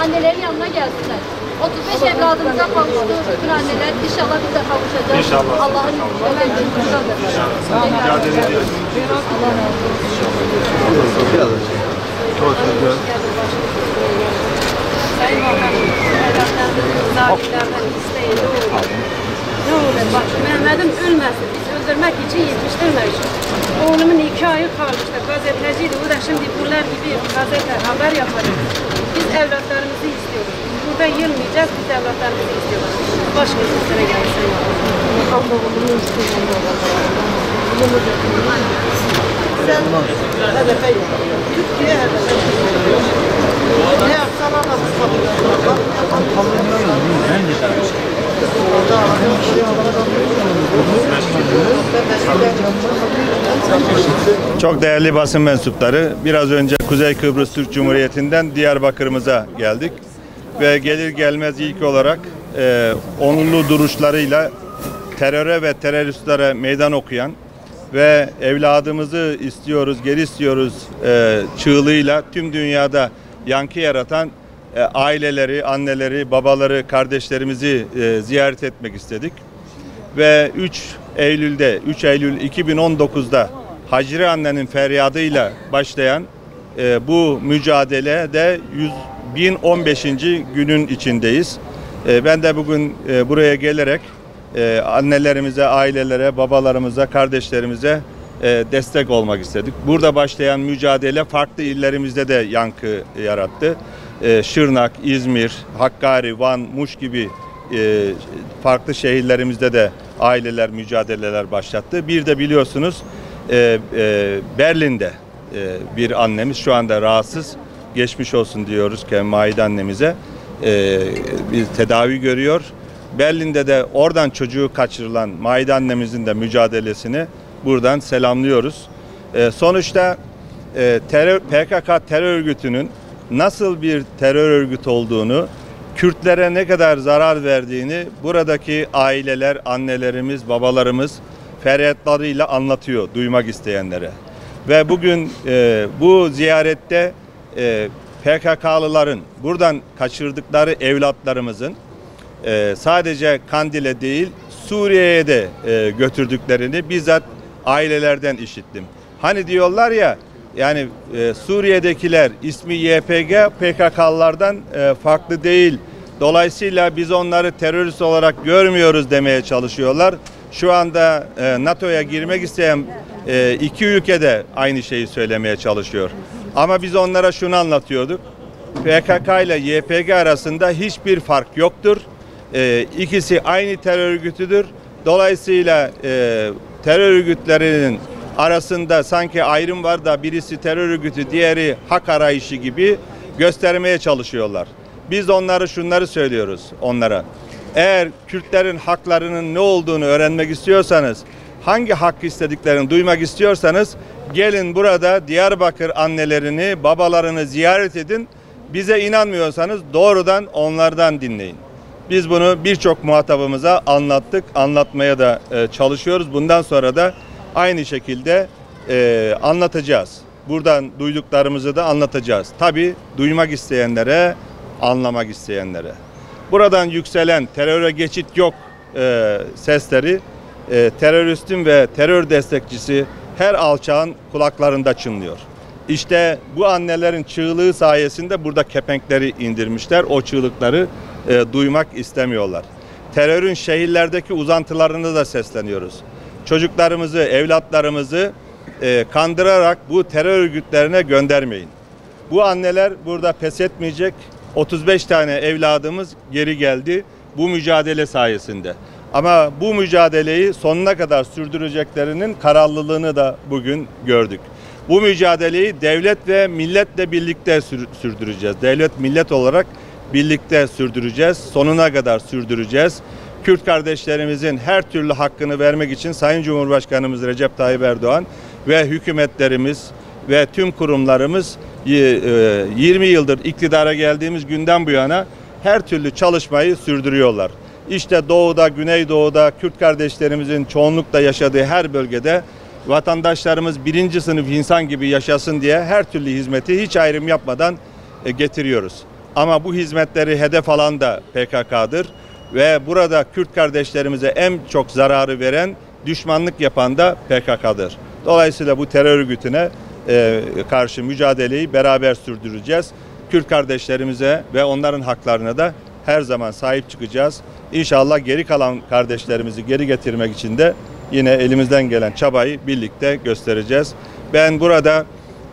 annelerin yanına gelsinler. 35 evladımıza kavuştu. Bütün anneler inşallah bize kavuşacak. İnşallah. Allah'ın izniyle ben kurtulacağım. Mücadele ediyoruz. Allah razı olsun. Çok güzel. Sayın Bakanım, evlatlarımızın zalimlerden isteyin. Ne olur bak, Mehmet'im ölmesin. Biz öldürmek için yetiştirmeyiz. Oğlumun 2 ayı kalmıştı. Gazeteciydi. O da şimdi bunlar gibi gazete haber yapacak. Biz evlatlarımızı istiyoruz. Burada yılmayacağız. Biz evlatlarımızı istiyoruz. Başka sizlere gelsin. Hedefe yok. Türkiye hedefe yok. Ne yapsalar da bu Çok değerli basın mensupları, biraz önce Kuzey Kıbrıs Türk Cumhuriyeti'nden Diyarbakır'ımıza geldik ve gelir gelmez ilk olarak onurlu duruşlarıyla teröre ve teröristlere meydan okuyan ve evladımızı istiyoruz, geri istiyoruz çığlığıyla tüm dünyada yankı yaratan aileleri, anneleri, babaları, kardeşlerimizi ziyaret etmek istedik. Ve 3 Eylül 2019'da Hacire annenin feryadıyla başlayan bu mücadelede 1015. günün içindeyiz. Ben de bugün buraya gelerek annelerimize, ailelere, babalarımıza, kardeşlerimize destek olmak istedik. Burada başlayan mücadele farklı illerimizde de yankı yarattı. Şırnak, İzmir, Hakkari, Van, Muş gibi farklı şehirlerimizde de aileler mücadeleler başlattı. Bir de biliyorsunuz Berlin'de bir annemiz şu anda rahatsız. Geçmiş olsun diyoruz Maide annemize. Bir tedavi görüyor. Berlin'de de oradan çocuğu kaçırılan Maide annemizin de mücadelesini buradan selamlıyoruz. Sonuçta PKK terör örgütünün nasıl bir terör örgütü olduğunu, Kürtlere ne kadar zarar verdiğini buradaki aileler, annelerimiz, babalarımız feryatlarıyla anlatıyor duymak isteyenlere. Ve bugün bu ziyarette PKK'lıların buradan kaçırdıkları evlatlarımızın sadece Kandil'e değil Suriye'ye de götürdüklerini bizzat ailelerden işittim. Hani diyorlar ya, yani Suriye'dekiler ismi YPG PKK'lılardan farklı değil. Dolayısıyla biz onları terörist olarak görmüyoruz demeye çalışıyorlar. Şu anda NATO'ya girmek isteyen iki ülke de aynı şeyi söylemeye çalışıyor. Ama biz onlara şunu anlatıyorduk. PKK ile YPG arasında hiçbir fark yoktur. İkisi aynı terör örgütüdür. Dolayısıyla terör örgütlerinin arasında sanki ayrım var da birisi terör örgütü, diğeri hak arayışı gibi göstermeye çalışıyorlar. Biz onları şunları söylüyoruz onlara. Eğer Kürtlerin haklarının ne olduğunu öğrenmek istiyorsanız, hangi hak istediklerini duymak istiyorsanız gelin burada Diyarbakır annelerini, babalarını ziyaret edin. Bize inanmıyorsanız doğrudan onlardan dinleyin. Biz bunu birçok muhatabımıza anlattık, anlatmaya da çalışıyoruz. Bundan sonra da aynı şekilde anlatacağız. Buradan duyduklarımızı da anlatacağız. Tabii duymak isteyenlere, anlamak isteyenlere. Buradan yükselen teröre geçit yok sesleri teröristin ve terör destekçisi her alçağın kulaklarında çınlıyor. İşte bu annelerin çığlığı sayesinde burada kepenkleri indirmişler. O çığlıkları duymak istemiyorlar. Terörün şehirlerdeki uzantılarını da sesleniyoruz. Çocuklarımızı, evlatlarımızı kandırarak bu terör örgütlerine göndermeyin. Bu anneler burada pes etmeyecek. 35 tane evladımız geri geldi bu mücadele sayesinde. Ama bu mücadeleyi sonuna kadar sürdüreceklerinin kararlılığını da bugün gördük. Bu mücadeleyi devlet ve milletle birlikte sürdüreceğiz. Devlet, millet olarak birlikte sürdüreceğiz. Sonuna kadar sürdüreceğiz. Kürt kardeşlerimizin her türlü hakkını vermek için Sayın Cumhurbaşkanımız Recep Tayyip Erdoğan ve hükümetlerimiz ve tüm kurumlarımız 20 yıldır iktidara geldiğimiz günden bu yana her türlü çalışmayı sürdürüyorlar. İşte Doğu'da, Güneydoğu'da Kürt kardeşlerimizin çoğunlukla yaşadığı her bölgede vatandaşlarımız birinci sınıf insan gibi yaşasın diye her türlü hizmeti hiç ayrım yapmadan getiriyoruz. Ama bu hizmetleri hedef alan da PKK'dır. Ve burada Kürt kardeşlerimize en çok zararı veren, düşmanlık yapan da PKK'dır. Dolayısıyla bu terör örgütüne karşı mücadeleyi beraber sürdüreceğiz. Kürt kardeşlerimize ve onların haklarına da her zaman sahip çıkacağız. İnşallah geri kalan kardeşlerimizi geri getirmek için de yine elimizden gelen çabayı birlikte göstereceğiz. Ben burada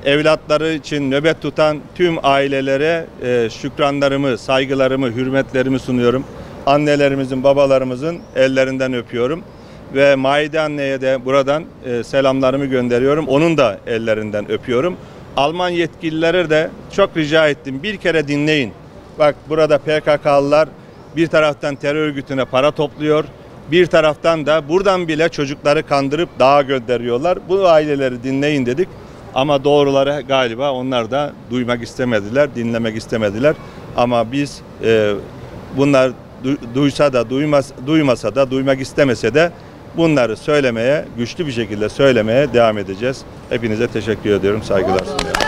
evlatları için nöbet tutan tüm ailelere şükranlarımı, saygılarımı, hürmetlerimi sunuyorum. Annelerimizin, babalarımızın ellerinden öpüyorum. Ve Maide anneye de buradan selamlarımı gönderiyorum. Onun da ellerinden öpüyorum. Alman yetkililere de çok rica ettim. Bir kere dinleyin. Bak burada PKK'lılar bir taraftan terör örgütüne para topluyor. Bir taraftan da buradan bile çocukları kandırıp dağa gönderiyorlar. Bu aileleri dinleyin dedik. Ama doğruları galiba onlar da duymak istemediler, dinlemek istemediler. Ama biz bunlar duysa da duymasa da duymak istemese de bunları söylemeye, güçlü bir şekilde söylemeye devam edeceğiz. Hepinize teşekkür ediyorum, saygılar sunuyorum.